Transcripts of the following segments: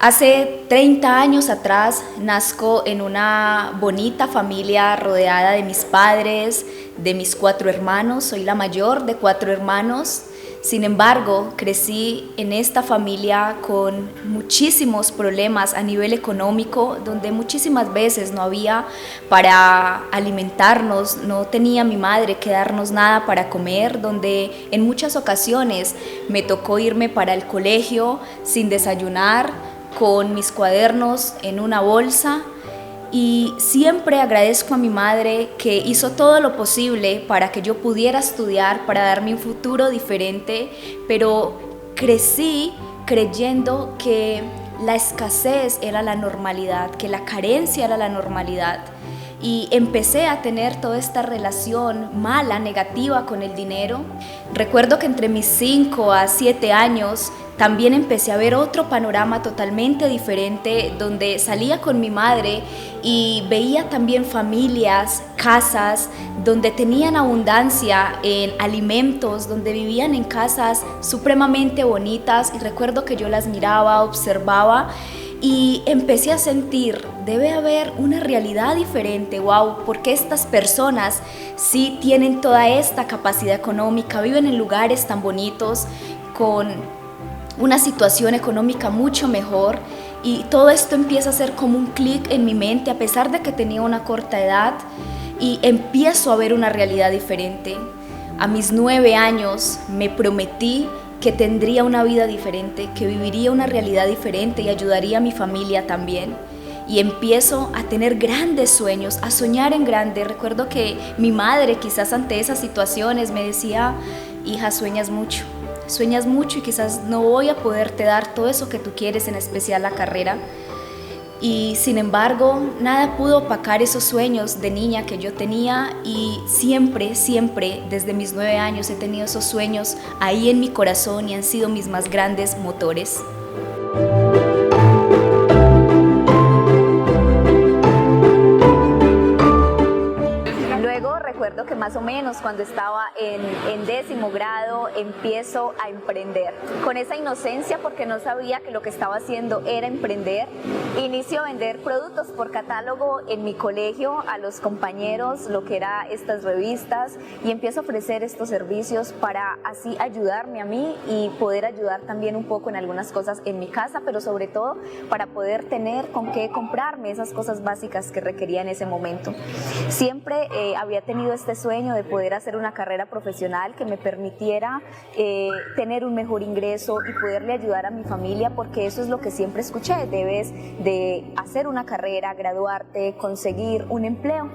Hace 30 años atrás nazco en una bonita familia rodeada de mis padres, de mis 4 hermanos. Soy la mayor de 4 hermanos. Sin embargo, crecí en esta familia con muchísimos problemas a nivel económico, donde muchísimas veces no había para alimentarnos, no tenía mi madre que darnos nada para comer, donde en muchas ocasiones me tocó irme para el colegio sin desayunar, con mis cuadernos en una bolsa, y siempre agradezco a mi madre que hizo todo lo posible para que yo pudiera estudiar, para darme un futuro diferente, pero crecí creyendo que la escasez era la normalidad, que la carencia era la normalidad. Y empecé a tener toda esta relación mala, negativa con el dinero. Recuerdo que entre mis 5 a 7 años también empecé a ver otro panorama totalmente diferente, donde salía con mi madre y veía también familias, casas, donde tenían abundancia en alimentos, donde vivían en casas supremamente bonitas, y recuerdo que yo las miraba, observaba, y empecé a sentir, debe haber una realidad diferente, wow, porque estas personas sí tienen toda esta capacidad económica, viven en lugares tan bonitos, con una situación económica mucho mejor, y todo esto empieza a ser como un clic en mi mente, a pesar de que tenía una corta edad, y empiezo a ver una realidad diferente. A mis 9 años me prometí que tendría una vida diferente, que viviría una realidad diferente y ayudaría a mi familia también. Y empiezo a tener grandes sueños, a soñar en grande. Recuerdo que mi madre, quizás ante esas situaciones, me decía: hija, sueñas mucho y quizás no voy a poderte dar todo eso que tú quieres, en especial la carrera. Y sin embargo, nada pudo opacar esos sueños de niña que yo tenía, y siempre, desde mis 9 años he tenido esos sueños ahí en mi corazón, y han sido mis más grandes motores. Recuerdo que más o menos cuando estaba en 10º grado empiezo a emprender. Con esa inocencia, porque no sabía que lo que estaba haciendo era emprender, inicio a vender productos por catálogo en mi colegio a los compañeros, lo que eran estas revistas, y empiezo a ofrecer estos servicios para así ayudarme a mí y poder ayudar también un poco en algunas cosas en mi casa, pero sobre todo para poder tener con qué comprarme esas cosas básicas que requería en ese momento. Siempre había tenido este sueño de poder hacer una carrera profesional que me permitiera tener un mejor ingreso y poderle ayudar a mi familia, porque eso es lo que siempre escuché: debes de hacer una carrera, graduarte, conseguir un empleo.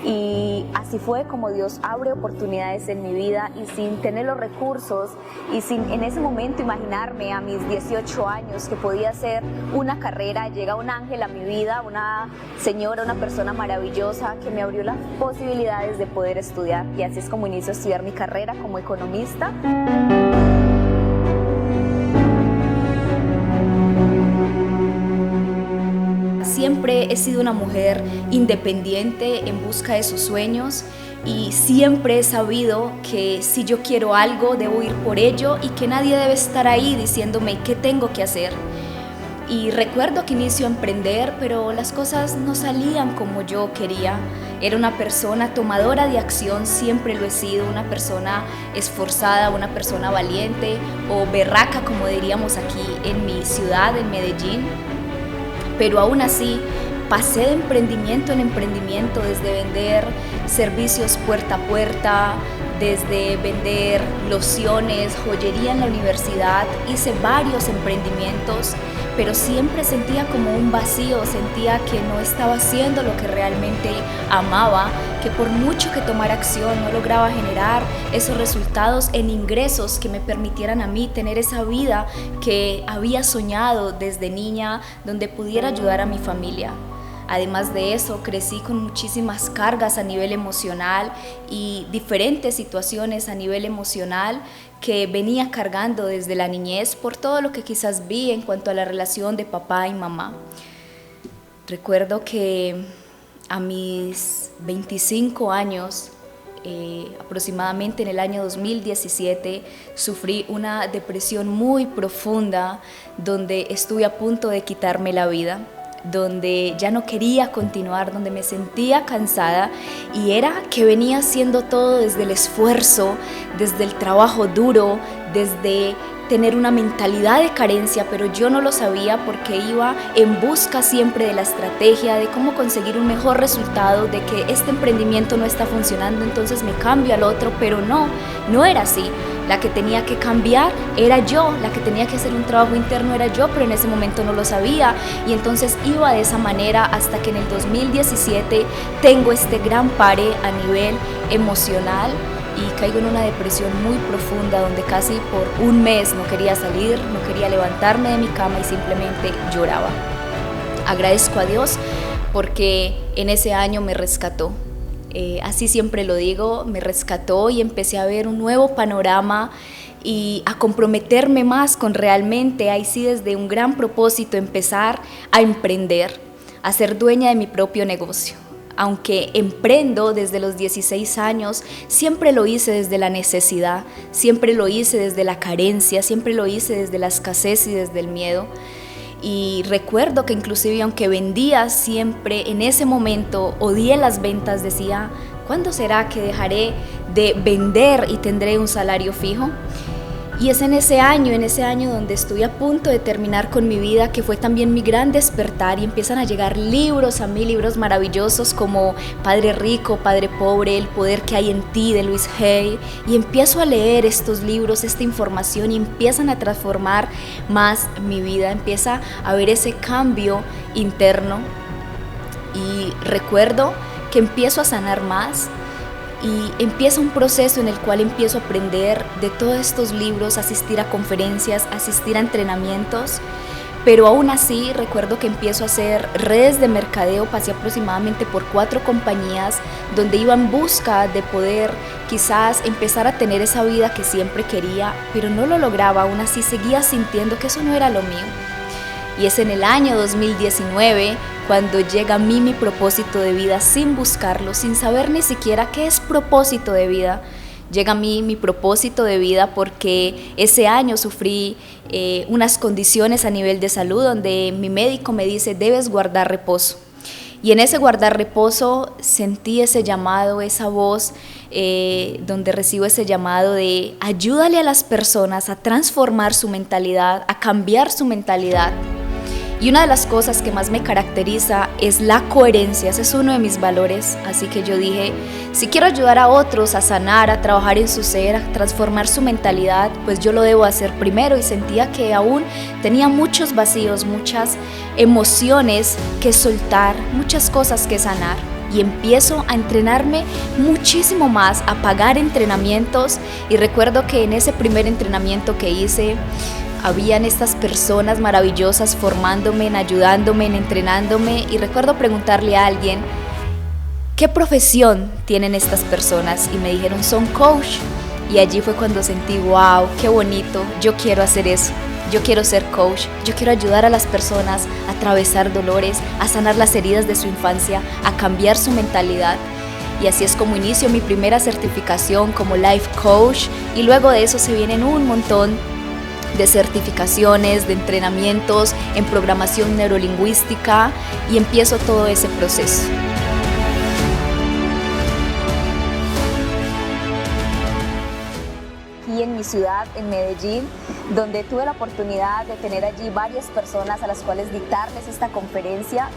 Y así fue como Dios abre oportunidades en mi vida, y sin tener los recursos y sin en ese momento imaginarme a mis 18 años que podía hacer una carrera, llega un ángel a mi vida, una señora, una persona maravillosa que me abrió las posibilidades de poder estudiar, y así es como inicio a estudiar mi carrera como economista. Siempre he sido una mujer independiente en busca de sus sueños, y siempre he sabido que si yo quiero algo debo ir por ello, y que nadie debe estar ahí diciéndome qué tengo que hacer. Y recuerdo que inicio a emprender, pero las cosas no salían como yo quería. Era una persona tomadora de acción, siempre lo he sido, una persona esforzada, una persona valiente, o berraca, como diríamos aquí en mi ciudad, en Medellín. Pero aún así, pasé de emprendimiento en emprendimiento, desde vender servicios puerta a puerta, desde vender lociones, joyería en la universidad. Hice varios emprendimientos, pero siempre sentía como un vacío, sentía que no estaba haciendo lo que realmente amaba, que por mucho que tomara acción no lograba generar esos resultados en ingresos que me permitieran a mí tener esa vida que había soñado desde niña, donde pudiera ayudar a mi familia. Además de eso, crecí con muchísimas cargas a nivel emocional y diferentes situaciones a nivel emocional que venía cargando desde la niñez por todo lo que quizás vi en cuanto a la relación de papá y mamá. Recuerdo que a mis 25 años aproximadamente en el año 2017, sufrí una depresión muy profunda donde estuve a punto de quitarme la vida, donde ya no quería continuar, donde me sentía cansada y era que venía haciendo todo desde el esfuerzo, desde el trabajo duro, desde tener una mentalidad de carencia, pero yo no lo sabía porque iba en busca siempre de la estrategia, de cómo conseguir un mejor resultado, de que este emprendimiento no está funcionando, entonces me cambio al otro, pero no era así. La que tenía que cambiar era yo, la que tenía que hacer un trabajo interno era yo, pero en ese momento no lo sabía y entonces iba de esa manera hasta que en el 2017 tengo este gran pare a nivel emocional y caigo en una depresión muy profunda donde casi por un mes no quería salir, no quería levantarme de mi cama y simplemente lloraba. Agradezco a Dios porque en ese año me rescató. Así siempre lo digo, me rescató y empecé a ver un nuevo panorama y a comprometerme más con realmente, ahí sí desde un gran propósito, empezar a emprender, a ser dueña de mi propio negocio. Aunque emprendo desde los 16 años, siempre lo hice desde la necesidad, siempre lo hice desde la carencia, siempre lo hice desde la escasez y desde el miedo. Y recuerdo que inclusive aunque vendía siempre, en ese momento odié las ventas, decía, ¿cuándo será que dejaré de vender y tendré un salario fijo? Y es en ese año donde estoy a punto de terminar con mi vida, que fue también mi gran despertar y empiezan a llegar libros a mí, libros maravillosos como Padre Rico, Padre Pobre, El Poder que hay en ti de Louise Hay, y empiezo a leer estos libros, esta información y empiezan a transformar más mi vida, empieza a ver ese cambio interno y recuerdo que empiezo a sanar más. Y empieza un proceso en el cual empiezo a aprender de todos estos libros, asistir a conferencias, asistir a entrenamientos, pero aún así recuerdo que empiezo a hacer redes de mercadeo, pasé aproximadamente por 4 compañías donde iba en busca de poder quizás empezar a tener esa vida que siempre quería, pero no lo lograba, aún así seguía sintiendo que eso no era lo mío. Y es en el año 2019 cuando llega a mí mi propósito de vida sin buscarlo, sin saber ni siquiera qué es propósito de vida. Llega a mí mi propósito de vida porque ese año sufrí unas condiciones a nivel de salud donde mi médico me dice debes guardar reposo. Y en ese guardar reposo sentí ese llamado, esa voz donde recibo ese llamado de ayúdale a las personas a transformar su mentalidad, a cambiar su mentalidad. Y una de las cosas que más me caracteriza es la coherencia, ese es uno de mis valores, así que yo dije, si quiero ayudar a otros a sanar, a trabajar en su ser, a transformar su mentalidad, pues yo lo debo hacer primero y sentía que aún tenía muchos vacíos, muchas emociones que soltar, muchas cosas que sanar. Y empiezo a entrenarme muchísimo más, a pagar entrenamientos y recuerdo que en ese primer entrenamiento que hice, habían estas personas maravillosas formándome, ayudándome, entrenándome y recuerdo preguntarle a alguien, ¿qué profesión tienen estas personas? Y me dijeron, son coach. Y allí fue cuando sentí, wow, qué bonito, yo quiero hacer eso. Yo quiero ser coach, yo quiero ayudar a las personas a atravesar dolores, a sanar las heridas de su infancia, a cambiar su mentalidad. Y así es como inicio mi primera certificación como Life Coach y luego de eso se vienen un montón de certificaciones, de entrenamientos en programación neurolingüística y empiezo todo ese proceso. Aquí en mi ciudad, en Medellín, donde tuve la oportunidad de tener allí varias personas a las cuales dictarles esta conferencia.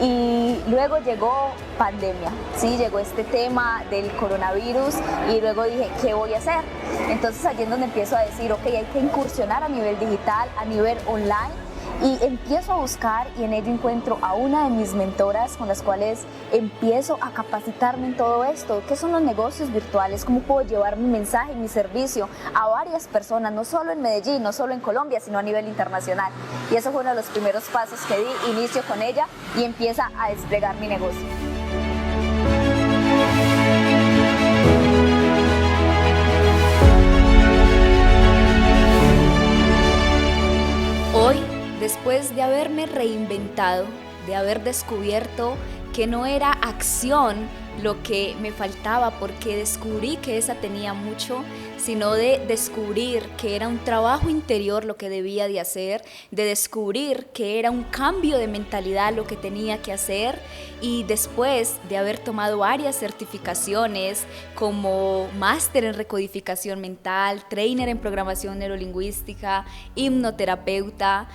Y luego llegó pandemia, ¿sí? Llegó este tema del coronavirus y luego dije, ¿qué voy a hacer? Entonces allí es donde empiezo a decir, ok, hay que incursionar a nivel digital, a nivel online y empiezo a buscar y en ello encuentro a una de mis mentoras con las cuales empiezo a capacitarme en todo esto. ¿Qué son los negocios virtuales? ¿Cómo puedo llevar mi mensaje y mi servicio a varias personas, no solo en Medellín, no solo en Colombia, sino a nivel internacional? Y eso fue uno de los primeros pasos que di, inicio con ella y empieza a desplegar mi negocio. Hoy, después de haberme reinventado, de haber descubierto que no era acción lo que me faltaba, porque descubrí que esa tenía mucho, sino de descubrir que era un trabajo interior lo que debía de hacer, de descubrir que era un cambio de mentalidad lo que tenía que hacer, y después de haber tomado varias certificaciones como máster en recodificación mental, trainer en programación neurolingüística, hipnoterapeuta,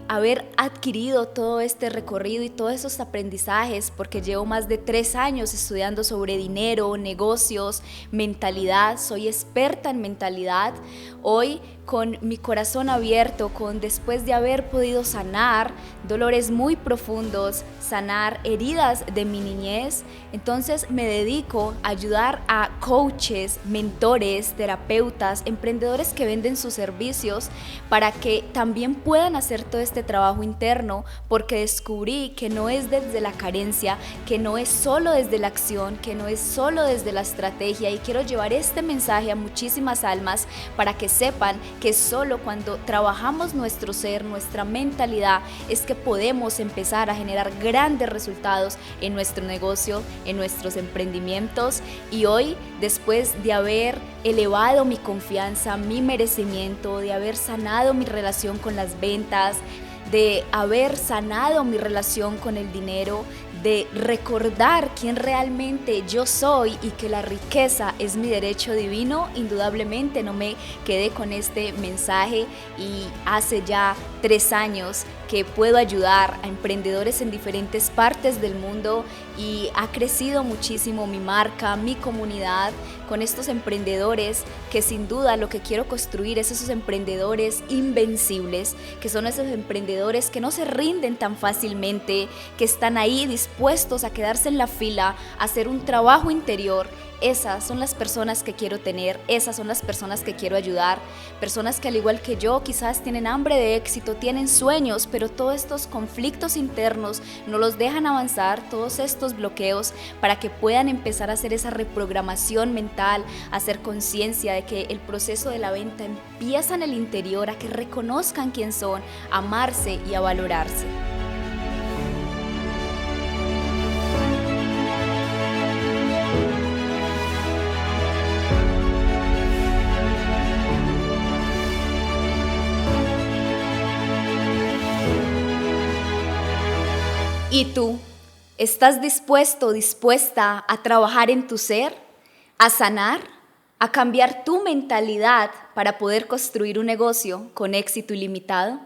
haber adquirido todo este recorrido y todos esos aprendizajes, porque llevo más de 3 años estudiando sobre dinero, negocios, mentalidad, soy experta en mentalidad. Hoy, con mi corazón abierto, después de haber podido sanar dolores muy profundos, sanar heridas de mi niñez, entonces me dedico a ayudar a coaches, mentores, terapeutas, emprendedores que venden sus servicios para que también puedan hacer todo este trabajo interno, porque descubrí que no es desde la carencia, que no es solo desde la acción, que no es solo desde la estrategia, y quiero llevar este mensaje a muchísimas almas para que sepan que solo cuando trabajamos nuestro ser, nuestra mentalidad, es que podemos empezar a generar grandes resultados en nuestro negocio, en nuestros emprendimientos. Y hoy, después de haber elevado mi confianza, mi merecimiento, de haber sanado mi relación con las ventas, de haber sanado mi relación con el dinero, de recordar quién realmente yo soy y que la riqueza es mi derecho divino, indudablemente no me quedé con este mensaje, y hace ya 3 años que puedo ayudar a emprendedores en diferentes partes del mundo, y ha crecido muchísimo mi marca, mi comunidad, con estos emprendedores que sin duda lo que quiero construir es esos emprendedores invencibles, que son esos emprendedores que no se rinden tan fácilmente, que están ahí dispuestos a quedarse en la fila, a hacer un trabajo interior. Esas son las personas que quiero tener, esas son las personas que quiero ayudar, personas que al igual que yo quizás tienen hambre de éxito, tienen sueños, pero todos estos conflictos internos no los dejan avanzar, todos estos bloqueos, para que puedan empezar a hacer esa reprogramación mental, a hacer conciencia de que el proceso de la venta empieza en el interior, a que reconozcan quién son, a amarse y a valorarse. ¿Y tú? ¿Estás dispuesto, dispuesta a trabajar en tu ser, a sanar, a cambiar tu mentalidad para poder construir un negocio con éxito ilimitado?